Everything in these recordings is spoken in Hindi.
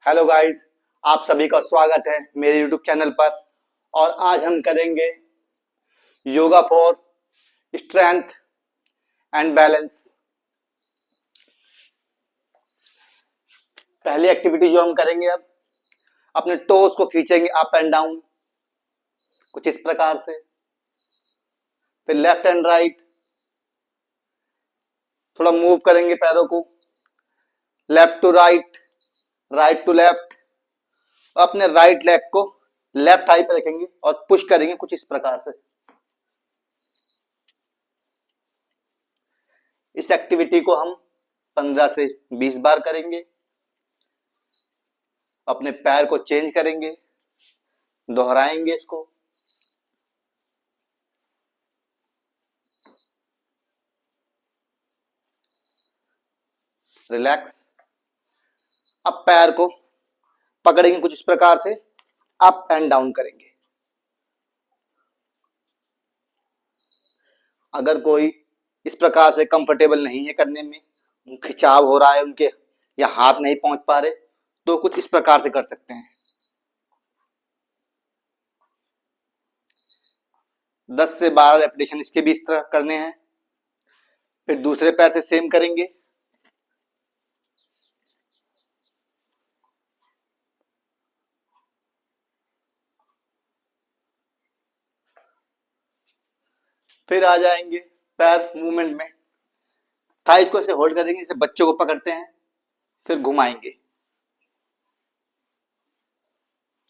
हेलो गाइस, आप सभी का स्वागत है मेरे यूट्यूब चैनल पर। और आज हम करेंगे yoga for strength and balance. पहली एक्टिविटी जो हम करेंगे, अब अपने टोस को खींचेंगे अप एंड डाउन कुछ इस प्रकार से। फिर लेफ्ट एंड राइट थोड़ा मूव करेंगे पैरों को, left to right, right to left. अपने राइट लेग को लेफ्ट थाई पे रखेंगे और पुश करेंगे कुछ इस प्रकार से। इस एक्टिविटी को हम 15 से 20 बार करेंगे। अपने पैर को चेंज करेंगे, दोहराएंगे इसको। रिलैक्स। अब पैर को पकड़ेंगे कुछ इस प्रकार से, अप एंड डाउन करेंगे। अगर कोई इस प्रकार से कंफर्टेबल नहीं है करने में, खिंचाव हो रहा है उनके या हाथ नहीं पहुंच पा रहे, तो कुछ इस प्रकार से कर सकते हैं। 10 से 12 रेपिटेशन इसके भी इस तरह करने हैं। फिर दूसरे पैर से सेम करेंगे। फिर आ जाएंगे पैर मूवमेंट में। थाइस को ऐसे होल्ड करेंगे जैसे बच्चों को पकड़ते हैं, फिर घुमाएंगे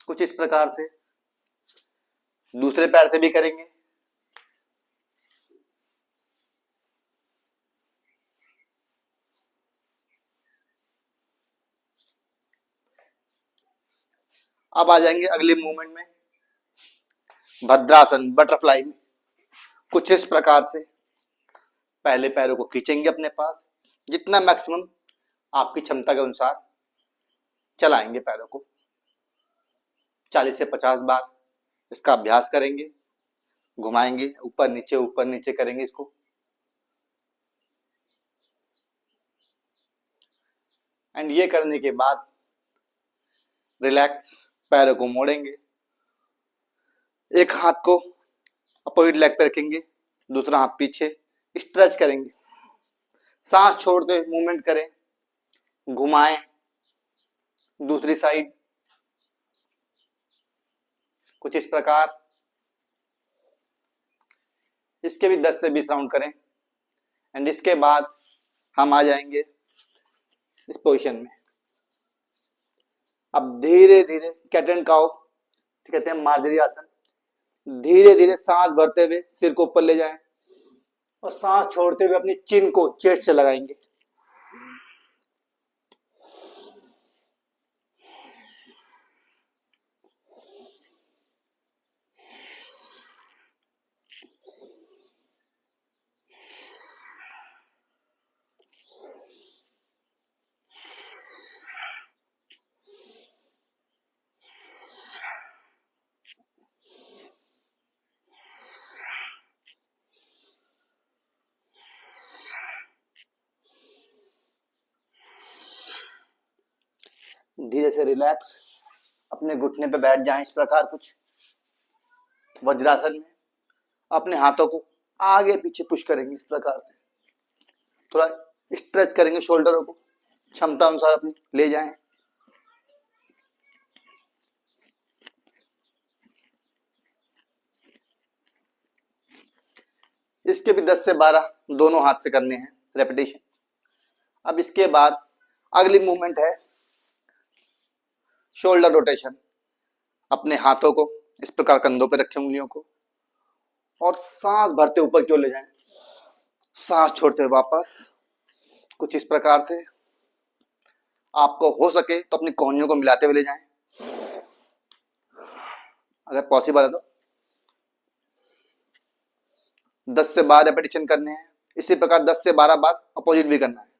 कुछ इस प्रकार से। दूसरे पैर से भी करेंगे। अब आ जाएंगे अगले मूवमेंट में, भद्रासन बटरफ्लाई में कुछ इस प्रकार से। पहले पैरों को खींचेंगे अपने पास, जितना मैक्सिमम आपकी क्षमता के अनुसार चलाएंगे पैरों को। 40 से 50 बार इसका अभ्यास करेंगे। घुमाएंगे ऊपर नीचे करेंगे इसको। एंड ये करने के बाद रिलैक्स, पैरों को मोड़ेंगे। एक हाथ को अपोजिट लेग पे रखेंगे, दूसरा हाथ पीछे, स्ट्रेच करेंगे। सांस छोड़ते हुए मूवमेंट करें, घुमाएं दूसरी साइड कुछ इस प्रकार। इसके भी 10 से 20 राउंड करें। एंड इसके बाद हम आ जाएंगे इस पोजीशन में। अब धीरे धीरे कैट एंड काउ कहते हैं, मार्जरी आसन। धीरे धीरे सांस भरते हुए सिर को ऊपर ले जाएं और सांस छोड़ते हुए अपनी चिन को चेस्ट से लगाएंगे। धीरे से रिलैक्स, अपने घुटने पे बैठ जाएं इस प्रकार कुछ वज्रासन में। अपने हाथों को आगे पीछे पुश करेंगे इस प्रकार से। थोड़ा स्ट्रेच करेंगे शोल्डरों को, क्षमता अनुसार अपनी ले जाएं। इसके भी 10 से 12 दोनों हाथ से करने हैं रेपिटेशन। अब इसके बाद अगली मूवमेंट है शोल्डर रोटेशन। अपने हाथों को इस प्रकार कंधों पर रखें, उंगलियों को, और सांस भरते ऊपर क्यों ले जाएं, सांस छोड़ते वापस कुछ इस प्रकार से। आपको हो सके तो अपनी कोहनियों को मिलाते हुए ले जाएं, अगर पॉसिबल है तो। 10 से 12 रेपिटेशन करने हैं। इसी प्रकार 10 से 12 बार अपोजिट भी करना है।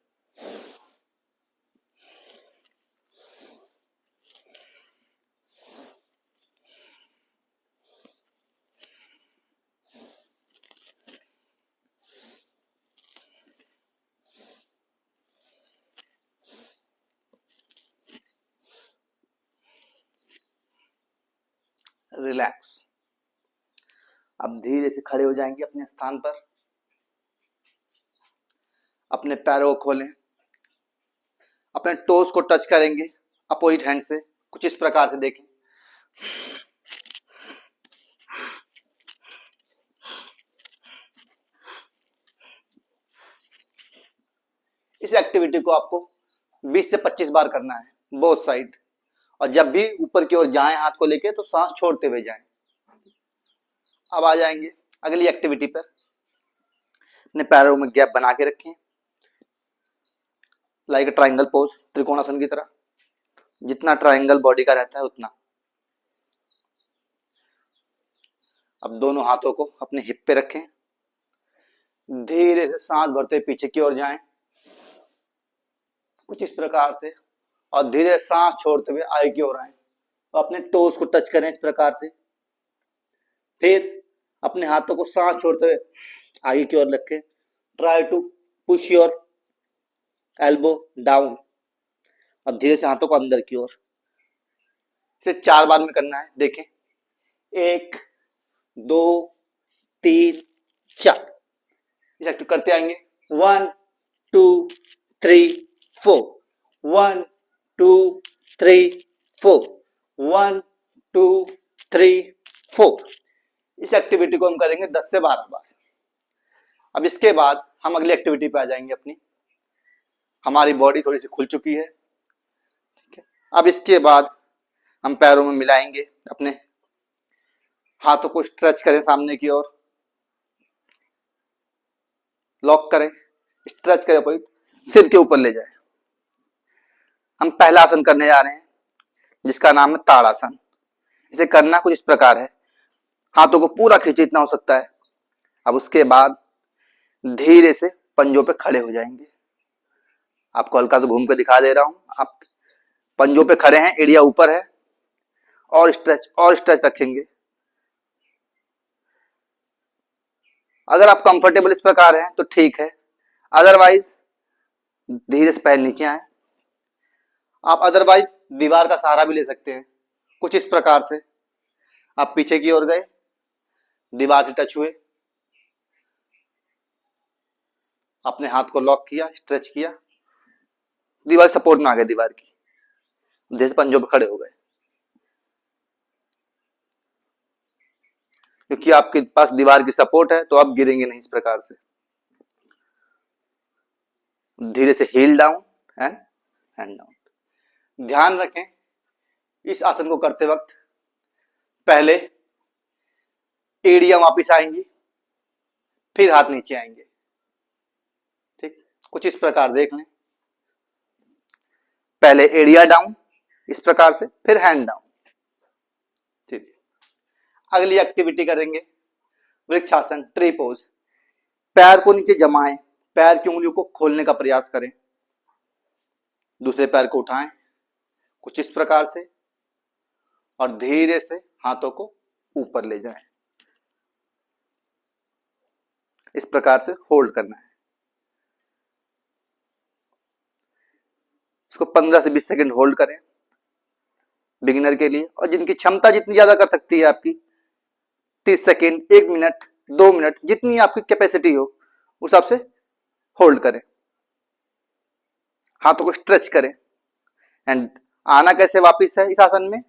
रिलैक्स। अब धीरे से खड़े हो जाएंगे अपने स्थान पर, अपने पैरों को खोलें, अपने टोस को टच करेंगे अपोजिट हैंड से, कुछ इस प्रकार से देखें। इस एक्टिविटी को आपको 20 से 25 बार करना है बोथ साइड, और जब भी ऊपर की ओर जाएं हाथ को लेके तो सांस छोड़ते हुए जाएं। अब आ जाएंगे अगली एक्टिविटी पर। अपने पैरों में गैप बना के रखें, लाइक ट्रायंगल पोज, त्रिकोणासन की तरह, जितना ट्रायंगल बॉडी का रहता है उतना। अब दोनों हाथों को अपने हिप पे रखें, धीरे से सांस भरते पीछे की ओर जाएं कुछ इस प्रकार से, और धीरे सांस छोड़ते हुए आगे की ओर आए, तो अपने टोस को टच करें इस प्रकार से। फिर अपने हाथों को सांस छोड़ते हुए आगे की ओर रखें। Try to push your elbow down, और धीरे से हाथों को अंदर की ओर। इसे 4 बार में करना है, देखें। 1 2 3 4, इसे एक्टिव करते आएंगे। 1 2 3 4, 1 2 3 4, 1 2 3 4। इस एक्टिविटी को हम करेंगे 10 से 12 बार। अब इसके बाद हम अगली एक्टिविटी पे आ जाएंगे अपनी। हमारी बॉडी थोड़ी सी खुल चुकी है, ठीक है। अब इसके बाद हम पैरों में मिलाएंगे, अपने हाथों को स्ट्रेच करें सामने की ओर, लॉक करें, स्ट्रेच करें, कोई सिर के ऊपर ले जाए। हम पहला आसन करने जा रहे हैं जिसका नाम है ताड़ासन। इसे करना कुछ इस प्रकार है, हाथों को पूरा खींचे इतना हो सकता है। अब उसके बाद धीरे से पंजों पे खड़े हो जाएंगे। आपको हल्का सा घूम के दिखा दे रहा हूं। आप पंजों पे खड़े हैं, एरिया ऊपर है, और स्ट्रेच रखेंगे। अगर आप कंफर्टेबल इस प्रकार हैं तो ठीक है, अदरवाइज धीरे से पैर नीचे आए। आप अदरवाइज दीवार का सहारा भी ले सकते हैं, कुछ इस प्रकार से। आप पीछे की ओर गए, दीवार से टच हुए, अपने हाथ को लॉक किया, स्ट्रेच किया, दीवार सपोर्ट में आ गए, दीवार की, जैसे पंजों पे खड़े हो गए। क्योंकि आपके पास दीवार की सपोर्ट है तो आप गिरेंगे नहीं इस प्रकार से। धीरे से heel down and hand down. ध्यान रखें इस आसन को करते वक्त पहले एड़ियां वापिस आएंगी, फिर हाथ नीचे आएंगे, ठीक। कुछ इस प्रकार देख लें, पहले एड़िया डाउन इस प्रकार से, फिर हैंड डाउन, ठीक। अगली एक्टिविटी करेंगे वृक्षासन, ट्री पोज। पैर को नीचे जमाएं, पैर की उंगलियों को खोलने का प्रयास करें, दूसरे पैर को उठाएं कुछ इस प्रकार से, और धीरे से हाथों को ऊपर ले जाएं। इस प्रकार से होल्ड करना है। इसको 15 से 20 सेकंड होल्ड करें बिगिनर के लिए, और जिनकी क्षमता जितनी ज्यादा कर सकती है आपकी, 30 सेकंड, 1 मिनट, 2 मिनट, जितनी आपकी कैपेसिटी हो उस हिसाब से होल्ड करें। हाथों को स्ट्रेच करें, एंड आना कैसे वापिस है इस आसन में,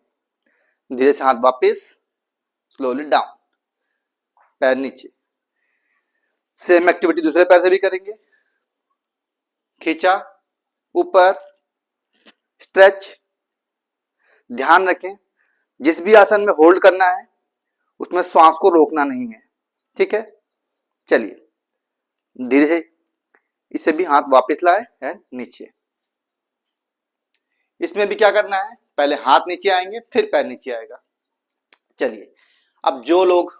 धीरे से हाथ वापिस, स्लोली डाउन, पैर नीचे। सेम एक्टिविटी दूसरे पैर से भी करेंगे। खींचा, ऊपर, स्ट्रेच। ध्यान रखें जिस भी आसन में होल्ड करना है उसमें श्वास को रोकना नहीं है, ठीक है। चलिए धीरे से इसे भी हाथ वापस लाए एंड नीचे। इसमें भी क्या करना है, पहले हाथ नीचे आएंगे, फिर पैर नीचे आएगा। चलिए अब जो लोग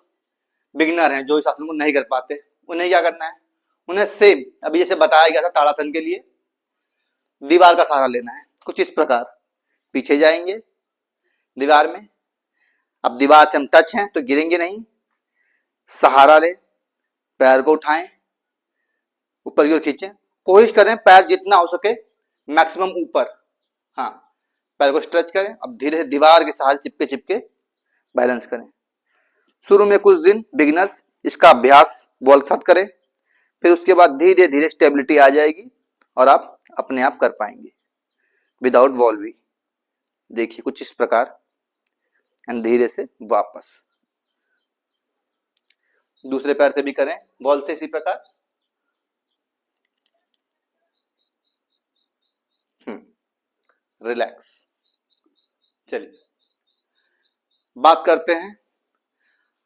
बिगिनर हैं, जो इस आसन को नहीं कर पाते, उन्हें क्या करना है, उन्हें सेम अभी जैसे बताया गया था ताड़ासन के लिए, दीवार का सहारा लेना है कुछ इस प्रकार। पीछे जाएंगे दीवार में, अब दीवार से हम टच हैं तो गिरेंगे नहीं, सहारा लें, पैर को उठाएं, ऊपर की ओर खींचें, कोशिश करें पैर जितना हो सके मैक्सिमम ऊपर, हाँ, पैर को स्ट्रेच करें। अब धीरे से दीवार के सहारे चिपके चिपके बैलेंस करें। शुरू में कुछ दिन बिगिनर्स इसका अभ्यास बॉल के साथ करें, फिर उसके बाद धीरे धीरे स्टेबिलिटी आ जाएगी और आप अपने आप कर पाएंगे विदाउट बॉल भी। देखिए कुछ इस प्रकार, एंड धीरे से वापस। दूसरे पैर से भी करें बॉल से इसी प्रकार। रिलैक्स। चलिए बात करते हैं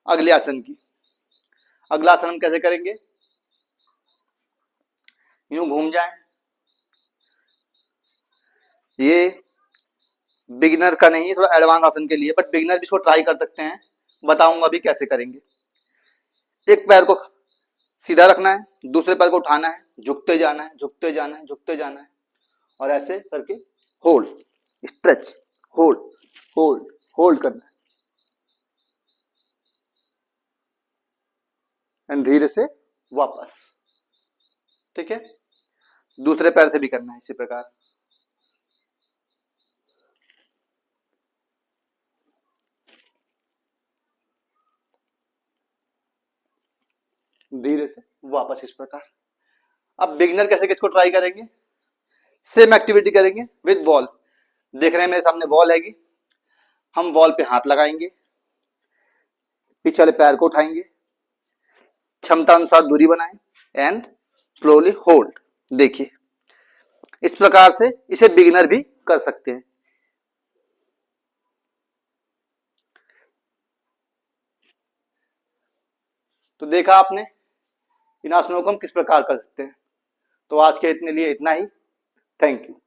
अगले आसन की। अगला आसन हम कैसे करेंगे, यूं घूम जाएं। ये बिगिनर का नहीं है, थोड़ा एडवांस आसन के लिए, बट बिगिनर भी इसको ट्राई कर सकते हैं। बताऊंगा अभी कैसे करेंगे। एक पैर को सीधा रखना है, दूसरे पैर को उठाना है, झुकते जाना है, झुकते जाना है, झुकते जाना है, और ऐसे करके hold, stretch, hold, hold, hold करना है, एंड धीरे से वापस। ठीक है, दूसरे पैर से भी करना है इसी प्रकार। धीरे से वापस इस प्रकार। अब बिगिनर कैसे किसको ट्राई करेंगे, सेम एक्टिविटी करेंगे विद बॉल। देख रहे हैं मेरे सामने बॉल हैगी, हम बॉल पे हाथ लगाएंगे, पीछे वाले पैर को उठाएंगे, क्षमता अनुसार दूरी बनाएं, एंड स्लोली होल्ड। देखिए इस प्रकार से इसे बिगिनर भी कर सकते हैं। तो देखा आपने इन आसनों को हम किस प्रकार कर सकते हैं। तो आज के इतने लिए इतना ही। Thank you.